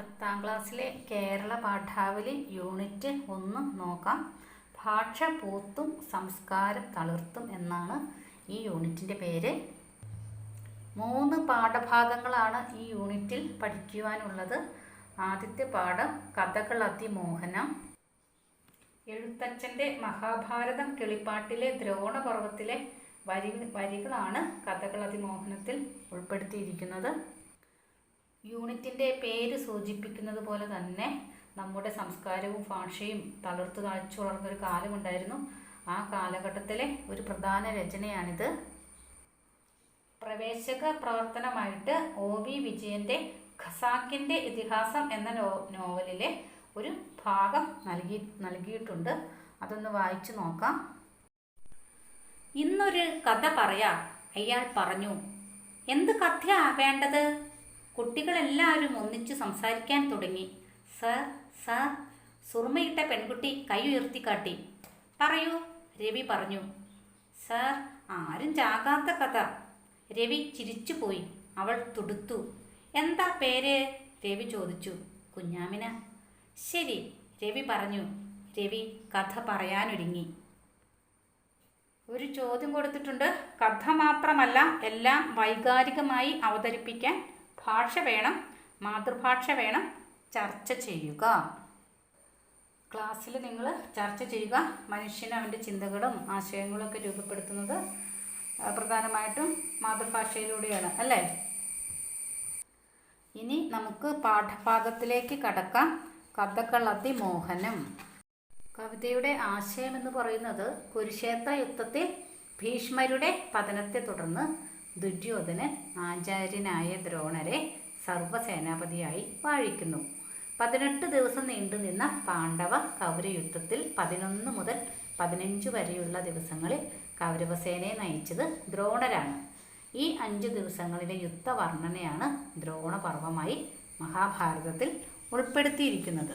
10ാം ക്ലാസ്സിലെ കേരള പാഠാവലി യൂണിറ്റ് 1 നോക്കാം. ഭാഷ പൂത്തും സംസ്കാരം തളിർത്തും എന്നാണ് ഈ യൂണിറ്റിൻ്റെ പേര്. 3 പാഠഭാഗങ്ങളാണ് ഈ യൂണിറ്റിൽ പഠിക്കുവാനുള്ളത്. ആദ്യത്തെ പാഠം കഥകൾ അതിമോഹനം. എഴുത്തച്ഛൻ്റെ മഹാഭാരതം കിളിപ്പാട്ടിലെ ദ്രോണപർവത്തിലെ വരികളാണ് കഥകൾ അതിമോഹനത്തിൽ ഉൾപ്പെടുത്തിയിരിക്കുന്നത്. യൂണിറ്റിൻ്റെ പേര് സൂചിപ്പിക്കുന്നത് പോലെ തന്നെ നമ്മുടെ സംസ്കാരവും ഭാഷയും തളർത്തു താഴ്ച വളർന്നൊരു കാലമുണ്ടായിരുന്നു. ആ കാലഘട്ടത്തിലെ ഒരു പ്രധാന രചനയാണിത്. പ്രവേശക പ്രവർത്തനമായിട്ട് OV വിജയൻ്റെ ഖസാക്കിൻ്റെ ഇതിഹാസം എന്ന നോവലിലെ ഒരു ഭാഗം നൽകിയിട്ടുണ്ട്. അതൊന്ന് വായിച്ചു നോക്കാം. ഇന്നൊരു കഥ പറയാം, അയാൾ പറഞ്ഞു. എന്ത് കഥയാ വേണ്ടത്? കുട്ടികളെല്ലാവരും ഒന്നിച്ചു സംസാരിക്കാൻ തുടങ്ങി. സർ സർ, സുറുമയിട്ട പെൺകുട്ടി കൈ ഉയർത്തിക്കാട്ടി. പറയൂ, രവി പറഞ്ഞു. സർ, ആരും ചാകാത്ത കഥ. രവി ചിരിച്ചുപോയി. അവൾ തുടുത്തു. എന്താ പേര്? രവി ചോദിച്ചു. കുഞ്ഞാമിന. ശരി, രവി പറഞ്ഞു. രവി കഥ പറയാനൊരുങ്ങി. ഒരു ചോദ്യം കൊടുത്തിട്ടുണ്ട്. കഥ മാത്രമല്ല, എല്ലാം വൈകാരികമായി അവതരിപ്പിക്കാൻ ഭാഷ വേണം, മാതൃഭാഷ വേണം. ചർച്ച ചെയ്യുക. ക്ലാസ്സിൽ നിങ്ങൾ ചർച്ച ചെയ്യുക. മനുഷ്യന് അവൻ്റെ ചിന്തകളും ആശയങ്ങളൊക്കെ രൂപപ്പെടുത്തുന്നത് പ്രധാനമായിട്ടും മാതൃഭാഷയിലൂടെയാണ്, അല്ലേ? ഇനി നമുക്ക് പാഠഭാഗത്തിലേക്ക് കടക്കാം. കഥകൾ അതിമോഹനം. കവിതയുടെ ആശയം എന്ന് പറയുന്നത് കുരുക്ഷേത്ര യുദ്ധത്തിൽ ഭീഷ്മരുടെ പതനത്തെ തുടർന്ന് ദുര്യോധനൻ ആചാര്യനായ ദ്രോണരെ സർവ്വസേനാപതിയായി വാഴിക്കുന്നു. 18 ദിവസം നീണ്ടുനിന്ന പാണ്ഡവ കൗരയുദ്ധത്തിൽ 11 മുതൽ 15 വരെയുള്ള ദിവസങ്ങളിൽ കൗരവസേനയെ നയിച്ചത് ദ്രോണരാണ്. ഈ 5 ദിവസങ്ങളിലെ യുദ്ധവർണ്ണനയാണ് ദ്രോണപർവമായി മഹാഭാരതത്തിൽ ഉൾപ്പെടുത്തിയിരിക്കുന്നത്.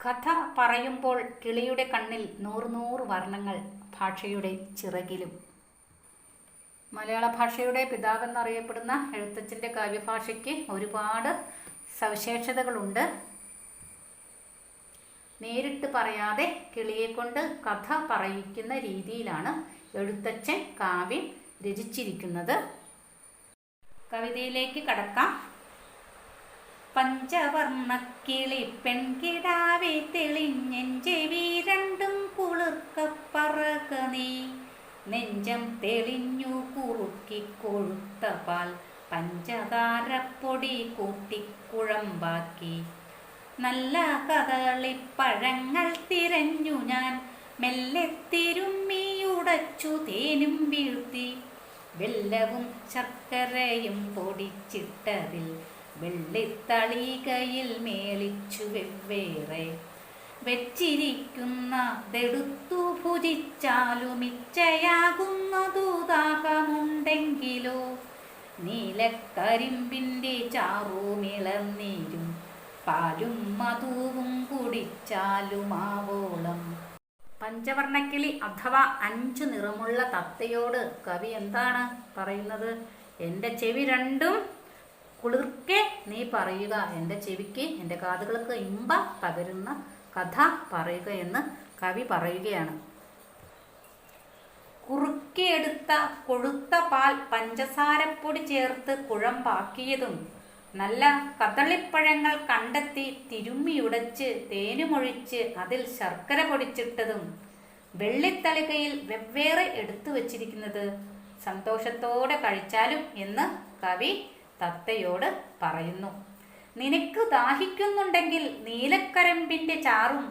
കഥ പറയുമ്പോൾ കിളിയുടെ കണ്ണിൽ 100 വർണ്ണങ്ങൾ ഭാഷയുടെ ചിറകിലും. മലയാള ഭാഷയുടെ പിതാവെന്നറിയപ്പെടുന്ന എഴുത്തച്ഛൻ്റെ കാവ്യഭാഷയ്ക്ക് ഒരുപാട് സവിശേഷതകളുണ്ട്. നേരിട്ട് പറയാതെ കിളിയെക്കൊണ്ട് കഥ പറയിക്കുന്ന രീതിയിലാണ് എഴുത്തച്ഛൻ കാവ്യം രചിച്ചിരിക്കുന്നത്. കവിതയിലേക്ക് കടക്കാം. പഞ്ചവർണ്ണക്കിളി പെൺകിടാവെ തെളിഞ്ഞെഞ്ചെവി രണ്ടും കുളിർക്കപ്പറക നീ, നെഞ്ചം തെളിഞ്ഞു കുറുക്കി കൊഴുത്ത പാൽ പഞ്ചതാരപ്പൊടി കൂട്ടിക്കുഴമ്പാക്കി, നല്ല കദളിപ്പഴങ്ങൾ തിരഞ്ഞു ഞാൻ മെല്ലെ തിരുമ്മിയുടച്ചു തേനും വീഴ്ത്തി, വെല്ലവും ശർക്കരയും പൊടിച്ചിട്ടതിൽ വെള്ളിത്തളികയിൽ മേളിച്ചു വെവ്വേറെ വെച്ചിരിക്കുന്നതെടുത്തു ഭുജിച്ചാലും ഇച്ചയാകുന്നതു ദാഹമുണ്ടെങ്കിലോ, നീലക്കരിമ്പിൻ്റെ ചാറുമിളനീരും പാലും മധുവും കുടിച്ചാലുമാവോളം. പഞ്ചവർണ്ണക്കിളി അഥവാ 5 നിറമുള്ള തത്തയോട് കവി എന്താണ് പറയുന്നത്? എൻ്റെ ചെവി രണ്ടും കുളിർക്കെ നീ പറയുക, എൻ്റെ ചെവിക്ക്, എൻ്റെ കാതുകൾക്ക് ഇമ്പ പകരുന്ന കഥ പറയുക എന്ന് കവി പറയുകയാണ്. കുറുക്കിയെടുത്ത കൊഴുത്ത പാൽ പഞ്ചസാരപ്പൊടി ചേർത്ത് കുഴമ്പാക്കിയതും, നല്ല കദളിപ്പഴങ്ങൾ കണ്ടെത്തി തിരുമ്മിയുടച്ച് തേനുമൊഴിച്ച് അതിൽ ശർക്കര പൊടിച്ചിട്ടതും, വെള്ളിത്തളികയിൽ വെവ്വേറെ എടുത്തു വച്ചിരിക്കുന്നത് സന്തോഷത്തോടെ കഴിച്ചാലും എന്ന് കവി തത്തയോട് പറയുന്നു. നിനക്ക് ദാഹിക്കുന്നുണ്ടെങ്കിൽ നീലക്കരമ്പിൻ്റെ ചാറും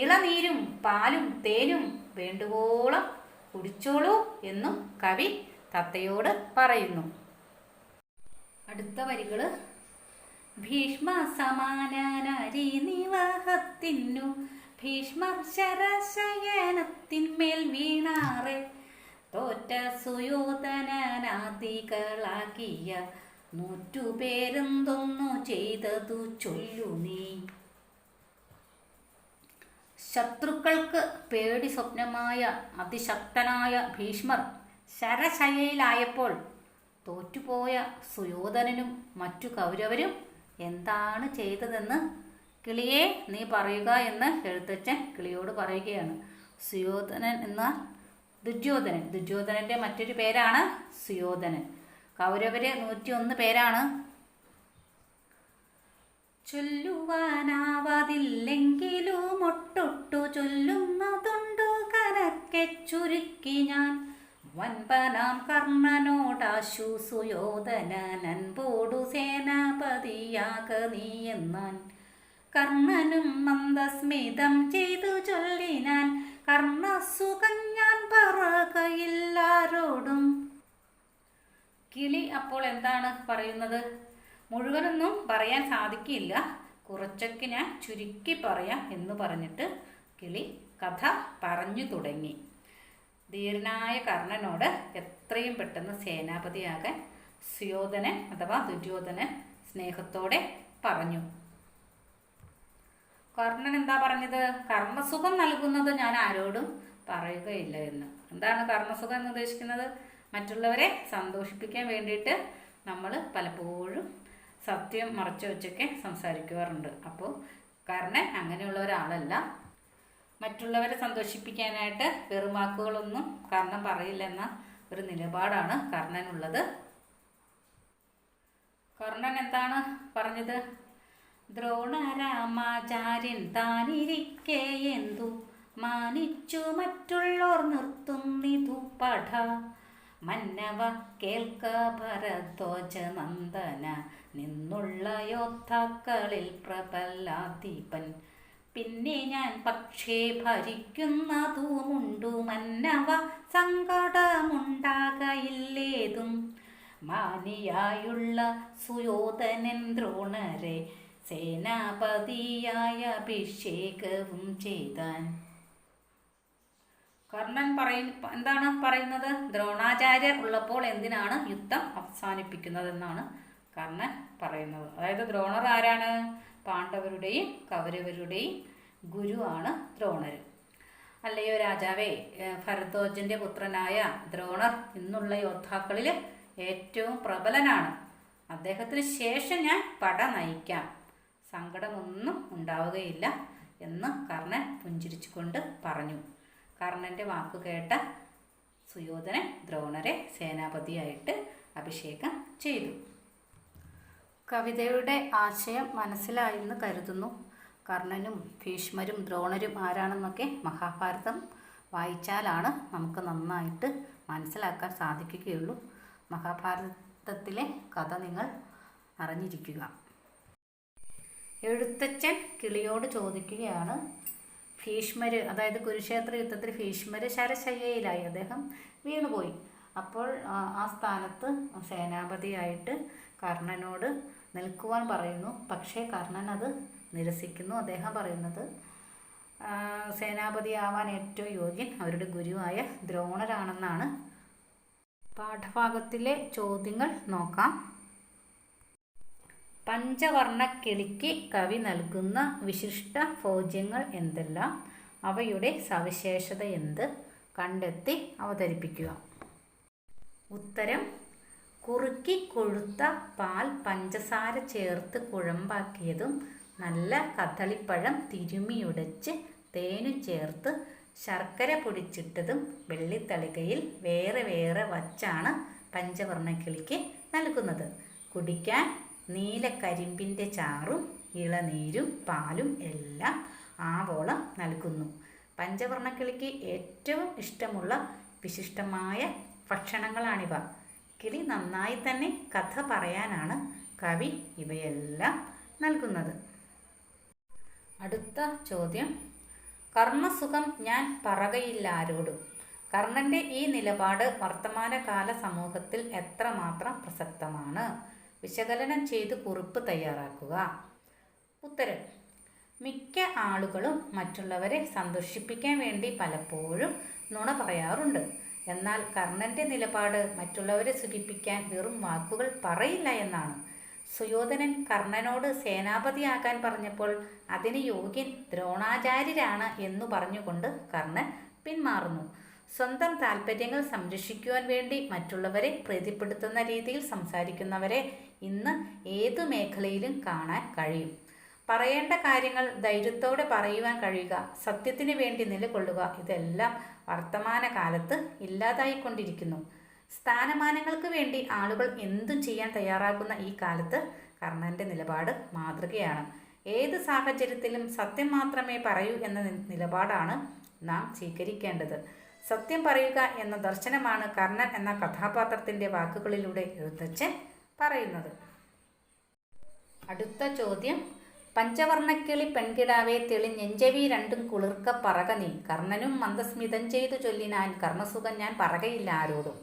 ഇളനീരും പാലും തേനും വേണ്ടുവോളം കുടിച്ചോളൂ എന്നും കവി തത്തയോട് പറയുന്നു. അടുത്ത വരികള്. ഭീഷ്മ സമാനരി നിവാഹത്തിനു ഭീഷ്മർ ശരശയനത്തിന്മേൽ വീണാറെ, തോറ്റ സുയോധനാദികളാകിയ 100 പേരെന്തൊന്നു ചെയ്തതു ചൊല്ലു നീ. ശത്രുക്കൾക്ക് പേടി സ്വപ്നമായ അതിശക്തനായ ഭീഷ്മർ ശരശയ്യയിലായപ്പോൾ തോറ്റുപോയ സുയോധനനും മറ്റു കൗരവരും എന്താണ് ചെയ്തതെന്ന് കിളിയെ നീ പറയുക എന്ന് എഴുത്തച്ഛൻ കിളിയോട് പറയുകയാണ്. സുയോധനൻ എന്നാൽ ദുര്യോധനൻ. ദുര്യോധനൻ്റെ മറ്റൊരു പേരാണ് സുയോധനൻ. കൗരവര് 101 പേരാണ്. ചൊല്ലുവാനാവതില്ലെങ്കിലും ഒട്ടൊട്ടു ചൊല്ലുന്നതുണ്ടു കരക്കെ ചുരുക്കി ഞാൻ. വൻപനാം കർണനോടാശു സുയോധനൻ അൻപോടു സേനാപതിയാക നീ എന്നാൻ. കർണനും മന്ദസ്മിതം ചെയ്തു ചൊല്ലിനാൻ, കർണസുഖം ഞാൻ പറകയില്ലാരോടും. കിളി അപ്പോൾ എന്താണ് പറയുന്നത്? മുഴുവനൊന്നും പറയാൻ സാധിക്കില്ല, കുറച്ചൊക്കെ ഞാൻ ചുരുക്കി പറയാം എന്ന് പറഞ്ഞിട്ട് കിളി കഥ പറഞ്ഞു തുടങ്ങി. ധീരനായ കർണനോട് എത്രയും പെട്ടെന്ന് സേനാപതിയാകാൻ സുയോധനൻ അഥവാ ദുര്യോധനൻ സ്നേഹത്തോടെ പറഞ്ഞു. കർണൻ എന്താ പറഞ്ഞത്? കർണസുഖം നൽകുന്നത് ഞാൻ ആരോടും പറയുകയില്ല എന്ന്. എന്താണ് കർണസുഖം എന്ന് ഉദ്ദേശിക്കുന്നത്? മറ്റുള്ളവരെ സന്തോഷിപ്പിക്കാൻ വേണ്ടിയിട്ട് നമ്മൾ പലപ്പോഴും സത്യം മറച്ചു വെച്ചൊക്കെ സംസാരിക്കാറുണ്ട്. അപ്പോൾ കർണൻ അങ്ങനെയുള്ള ഒരാളല്ല. മറ്റുള്ളവരെ സന്തോഷിപ്പിക്കാനായിട്ട് വെറും വാക്കുകളൊന്നും കർണൻ പറയില്ലെന്ന ഒരു നിലപാടാണ് കർണനുള്ളത്. കർണൻ എന്താണ് പറഞ്ഞത്? ദ്രോണരാമാചാര്യൻ താനിരിക്കെ എന്തു മാനിച്ചു മറ്റുള്ളോർ നിർത്തുന്നിതു പഠ. മന്നവ കേൾക്ക ഭരദ്വാജ നന്ദന നിന്നുള്ള യോദ്ധാക്കളിൽ പ്രബലാധിപൻ. പിന്നെ ഞാൻ പക്ഷേ ഭരിക്കുന്നതുമുണ്ടു മന്നവ സങ്കടമുണ്ടാകയില്ലേതും. മാനിയായുള്ള സുയോധനൻ ദ്രോണരെ സേനാപതിയായ അഭിഷേകവും ചെയ്താൻ. കർണൻ എന്താണ് പറയുന്നത്? ദ്രോണാചാര്യർ ഉള്ളപ്പോൾ എന്തിനാണ് യുദ്ധം അവസാനിപ്പിക്കുന്നതെന്നാണ് കർണൻ പറയുന്നത്. അതായത് ദ്രോണർ ആരാണ്? പാണ്ഡവരുടെയും കൗരവരുടെയും ഗുരുവാണ് ദ്രോണർ. അല്ലയോ രാജാവേ, ഭരദ്വാജന്റെ പുത്രനായ ദ്രോണർ ഇന്നുള്ള യോദ്ധാക്കളിൽ ഏറ്റവും പ്രബലനാണ്. അദ്ദേഹത്തിന് ശേഷം ഞാൻ പട നയിക്കാം, സങ്കടമൊന്നും ഉണ്ടാവുകയില്ല എന്ന് കർണൻ പുഞ്ചിരിച്ചുകൊണ്ട് പറഞ്ഞു. കർണൻ്റെ വാക്കു കേട്ട സുയോധനൻ ദ്രോണരെ സേനാപതിയായിട്ട് അഭിഷേകം ചെയ്തു. കവിതയുടെ ആശയം മനസ്സിലായെന്ന് കരുതുന്നു. കർണനും ഭീഷ്മരും ദ്രോണരും ആരാണെന്നൊക്കെ മഹാഭാരതം വായിച്ചാലാണ് നമുക്ക് നന്നായിട്ട് മനസ്സിലാക്കാൻ സാധിക്കുകയുള്ളൂ. മഹാഭാരതത്തിലെ കഥ നിങ്ങൾ അറിഞ്ഞിരിക്കുക. എഴുത്തച്ഛൻ കിളിയോട് ചോദിക്കുകയാണ്, ഭീഷ്മര് അതായത് കുരുക്ഷേത്ര യുദ്ധത്തിൽ ഭീഷ്മര് ശരശയ്യയിലായി, അദ്ദേഹം വീണുപോയി. അപ്പോൾ ആ സ്ഥാനത്ത് സേനാപതിയായിട്ട് കർണനോട് നിൽക്കുവാൻ പറയുന്നു. പക്ഷേ കർണൻ അത് നിരസിക്കുന്നു. അദ്ദേഹം പറയുന്നത് സേനാപതിയാവാൻ ഏറ്റവും യോഗ്യൻ അവരുടെ ഗുരുവായ ദ്രോണരാണെന്നാണ്. പാഠഭാഗത്തിലെ ചോദ്യങ്ങൾ നോക്കാം. പഞ്ചവർണ്ണ കിളിക്ക് കവി നൽകുന്ന വിശിഷ്ട ഭോജ്യങ്ങൾ എന്തെല്ലാം? അവയുടെ സവിശേഷത എന്ത്? കണ്ടെത്തി അവതരിപ്പിക്കുക. ഉത്തരം: കുറുക്കി കൊഴുത്ത പാൽ പഞ്ചസാര ചേർത്ത് കുഴമ്പാക്കിയതും നല്ല കദളിപ്പഴം തിരുമിയുടച്ച് തേനു ചേർത്ത് ശർക്കര പൊടിച്ചിട്ടതും വെള്ളിത്തളികയിൽ വേറെ വേറെ വച്ചാണ് പഞ്ചവർണ്ണക്കിളിക്ക് നൽകുന്നത്. കുടിക്കാൻ നീലക്കരിമ്പിൻ്റെ ചാറും ഇളനീരും പാലും എല്ലാം ആവോളം നൽകുന്നു. പഞ്ചവർണ്ണക്കിളിക്ക് ഏറ്റവും ഇഷ്ടമുള്ള വിശിഷ്ടമായ ഭക്ഷണങ്ങളാണിവ. കിളി നന്നായി തന്നെ കഥ പറയാനാണ് കവി ഇവയെല്ലാം നൽകുന്നത്. അടുത്ത ചോദ്യം: കർണസുഖം ഞാൻ പറകയില്ലാരോടും. കർണൻ്റെ ഈ നിലപാട് വർത്തമാനകാല സമൂഹത്തിൽ എത്രമാത്രം പ്രസക്തമാണ്? വിശകലനം ചെയ്ത് കുറിപ്പ് തയ്യാറാക്കുക. ഉത്തരം: മിക്ക ആളുകളും മറ്റുള്ളവരെ സന്തോഷിപ്പിക്കാൻ വേണ്ടി പലപ്പോഴും നുണ പറയാറുണ്ട്. എന്നാൽ കർണൻ്റെ നിലപാട് മറ്റുള്ളവരെ സുഖിപ്പിക്കാൻ വെറും വാക്കുകൾ പറയില്ല എന്നാണ്. സുയോധനൻ കർണനോട് സേനാപതിയാകാൻ പറഞ്ഞപ്പോൾ അതിന് യോഗ്യൻ ദ്രോണാചാര്യരാണ് എന്നു പറഞ്ഞുകൊണ്ട് കർണൻ പിന്മാറുന്നു. സ്വന്തം താല്പര്യങ്ങൾ സംരക്ഷിക്കുവാൻ വേണ്ടി മറ്റുള്ളവരെ പ്രീതിപ്പെടുത്തുന്ന രീതിയിൽ സംസാരിക്കുന്നവരെ ഇന്ന് ഏതു മേഖലയിലും കാണാൻ കഴിയും. പറയേണ്ട കാര്യങ്ങൾ ധൈര്യത്തോടെ പറയുവാൻ കഴിയുക, സത്യത്തിനു വേണ്ടി നിലകൊള്ളുക, ഇതെല്ലാം വർത്തമാനകാലത്ത് ഇല്ലാതായിക്കൊണ്ടിരിക്കുന്നു. സ്ഥാനമാനങ്ങൾക്ക് വേണ്ടി ആളുകൾ എന്തും ചെയ്യാൻ തയ്യാറാകുന്ന ഈ കാലത്ത് കർണൻ്റെ നിലപാട് മാതൃകയാണ്. ഏത് സാഹചര്യത്തിലും സത്യം മാത്രമേ പറയൂ എന്ന നിലപാടാണ് നാം സ്വീകരിക്കേണ്ടത്. സത്യം പറയുക എന്ന ദർശനമാണ് കർണൻ എന്ന കഥാപാത്രത്തിൻ്റെ വാക്കുകളിലൂടെ എഴുത്തച്ഛൻ പറയുന്നത്. അടുത്ത ചോദ്യം, പഞ്ചവർണ്ണക്കിളി പെൺകിടാവെ തെളിഞ്ഞെഞ്ചവി രണ്ടും കുളിർക്ക പറക നീ, കർണനും മന്ദസ്മിതം ചെയ്തു ചൊല്ലിനാൻ കർണസുഖം ഞാൻ പറകയില്ല ആരോടും.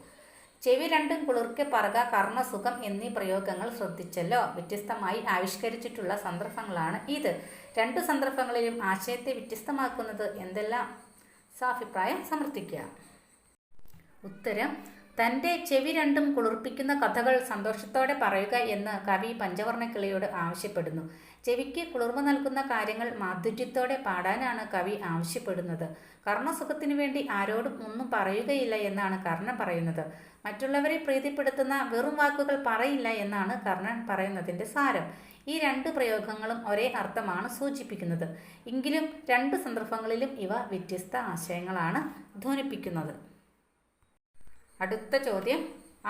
ചെവി രണ്ടും കുളിർക്കെ പറക, കർണസുഖം എന്നീ പ്രയോഗങ്ങൾ ശ്രദ്ധിച്ചല്ലോ. വ്യത്യസ്തമായി ആവിഷ്കരിച്ചിട്ടുള്ള സന്ദർഭങ്ങളാണ് ഇത്. രണ്ടു സന്ദർഭങ്ങളിലും ആശയത്തെ വ്യത്യസ്തമാക്കുന്നത് എന്തെല്ലാം? സാഭിപ്രായം സമർത്ഥിക്കുക. ഉത്തരം, തൻ്റെ ചെവി രണ്ടും കുളിർപ്പിക്കുന്ന കഥകൾ സന്തോഷത്തോടെ പറയുക എന്ന് കവി പഞ്ചവർണ്ണക്കിളിയോട് ആവശ്യപ്പെടുന്നു. ചെവിക്ക് കുളിർമ നൽകുന്ന കാര്യങ്ങൾ മാധുര്യത്തോടെ പാടാനാണ് കവി ആവശ്യപ്പെടുന്നത്. കർണസുഖത്തിനു വേണ്ടി ആരോടും ഒന്നും പറയുകയില്ല എന്നാണ് കർണൻ പറയുന്നത്. മറ്റുള്ളവരെ പ്രീതിപ്പെടുത്തുന്ന വെറും വാക്കുകൾ പറയില്ല എന്നാണ് കർണൻ പറയുന്നതിൻ്റെ സാരം. ഈ രണ്ട് പ്രയോഗങ്ങളും ഒരേ അർത്ഥമാണ് സൂചിപ്പിക്കുന്നത്. എങ്കിലും രണ്ട് സന്ദർഭങ്ങളിലും ഇവ വ്യത്യസ്ത ആശയങ്ങളാണ് ധ്വനിപ്പിക്കുന്നത്. അടുത്ത ചോദ്യം,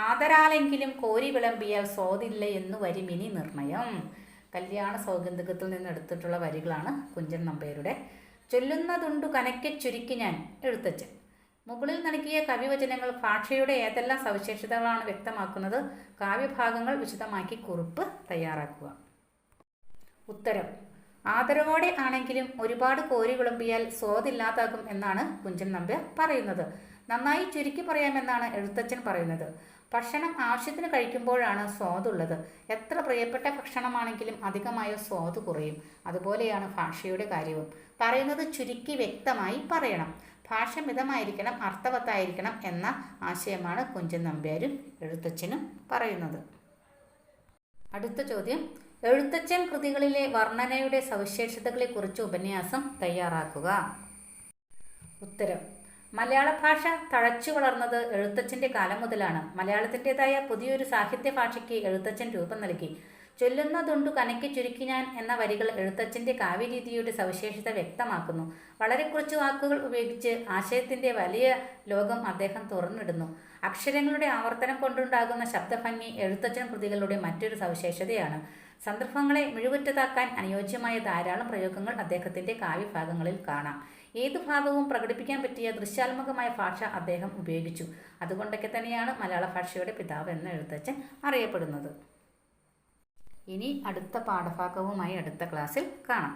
ആദരാലെങ്കിലും കോരി വിളമ്പിയാൽ സ്വാദില്ല എന്നു വരിമിനി നിർണയം. കല്യാണ സൗഗന്ധികത്തിൽ നിന്ന് എടുത്തിട്ടുള്ള വരികളാണ് കുഞ്ചൻ നമ്പ്യാരുടെ. ചൊല്ലുന്നതുണ്ടു കനക്കെ ചുരുക്കി ഞാൻ, എഴുത്തച്ഛൻ. മുകളിൽ നൽകിയ കവിവചനങ്ങൾ ഭാഷയുടെ ഏതെല്ലാം സവിശേഷതകളാണ് വ്യക്തമാക്കുന്നത്? കാവ്യഭാഗങ്ങൾ വിശദമാക്കി കുറിപ്പ് തയ്യാറാക്കുക. ഉത്തരം, ആദരവോടെ ആണെങ്കിലും ഒരുപാട് കോരി വിളമ്പിയാൽ സ്വാദില്ലാതാകും എന്നാണ് കുഞ്ചൻ നമ്പ്യാർ പറയുന്നത്. നന്നായി ചുരുക്കി പറയാമെന്നാണ് എഴുത്തച്ഛൻ പറയുന്നത്. ഭക്ഷണം ആവശ്യത്തിന് കഴിക്കുമ്പോഴാണ് സ്വാദുള്ളത്. എത്ര പ്രിയപ്പെട്ട ഭക്ഷണമാണെങ്കിലും അധികമായ സ്വാദ് കുറയും. അതുപോലെയാണ് ഭാഷയുടെ കാര്യവും. പറയുന്നത് ചുരുക്കി വ്യക്തമായി പറയണം. ഭാഷ മിതമായിരിക്കണം, അർത്ഥവത്തായിരിക്കണം എന്ന ആശയമാണ് കുഞ്ചൻ നമ്പ്യാരും എഴുത്തച്ഛനും പറയുന്നത്. അടുത്ത ചോദ്യം, എഴുത്തച്ഛൻ കൃതികളിലെ വർണ്ണനയുടെ സവിശേഷതകളെക്കുറിച്ച് ഉപന്യാസം തയ്യാറാക്കുക. ഉത്തരം, മലയാള ഭാഷ തഴച്ചു വളർന്നത് എഴുത്തച്ഛൻ്റെ കാലം മുതലാണ്. മലയാളത്തിൻ്റെതായ പുതിയൊരു സാഹിത്യ ഭാഷയ്ക്ക് എഴുത്തച്ഛൻ രൂപം നൽകി. ചൊല്ലുന്നതുണ്ടു കനയ്ക്ക് ചുരുക്കി ഞാൻ എന്ന വരികൾ എഴുത്തച്ഛൻ്റെ കാവ്യരീതിയുടെ സവിശേഷത വ്യക്തമാക്കുന്നു. വളരെ കുറച്ച് വാക്കുകൾ ഉപയോഗിച്ച് ആശയത്തിൻ്റെ വലിയ ലോകം അദ്ദേഹം തുറന്നിടുന്നു. അക്ഷരങ്ങളുടെ ആവർത്തനം കൊണ്ടുണ്ടാകുന്ന ശബ്ദഭംഗി എഴുത്തച്ഛൻ കൃതികളുടെ മറ്റൊരു സവിശേഷതയാണ്. സന്ദർഭങ്ങളെ മിഴിവുറ്റതാക്കാൻ അനുയോജ്യമായ ധാരാളം പ്രയോഗങ്ങൾ അദ്ദേഹത്തിൻ്റെ കാവ്യഭാഗങ്ങളിൽ കാണാം. ഏതു ഭാവവും പ്രകടിപ്പിക്കാൻ പറ്റിയ ദൃശ്യാത്മകമായ ഭാഷ അദ്ദേഹം ഉപയോഗിച്ചു. അതുകൊണ്ടൊക്കെ തന്നെയാണ് മലയാള ഭാഷയുടെ പിതാവ് എന്ന് എഴുത്തച്ഛൻ അറിയപ്പെടുന്നത്. ഇനി അടുത്ത പാഠഭാഗവുമായി അടുത്ത ക്ലാസ്സിൽ കാണാം.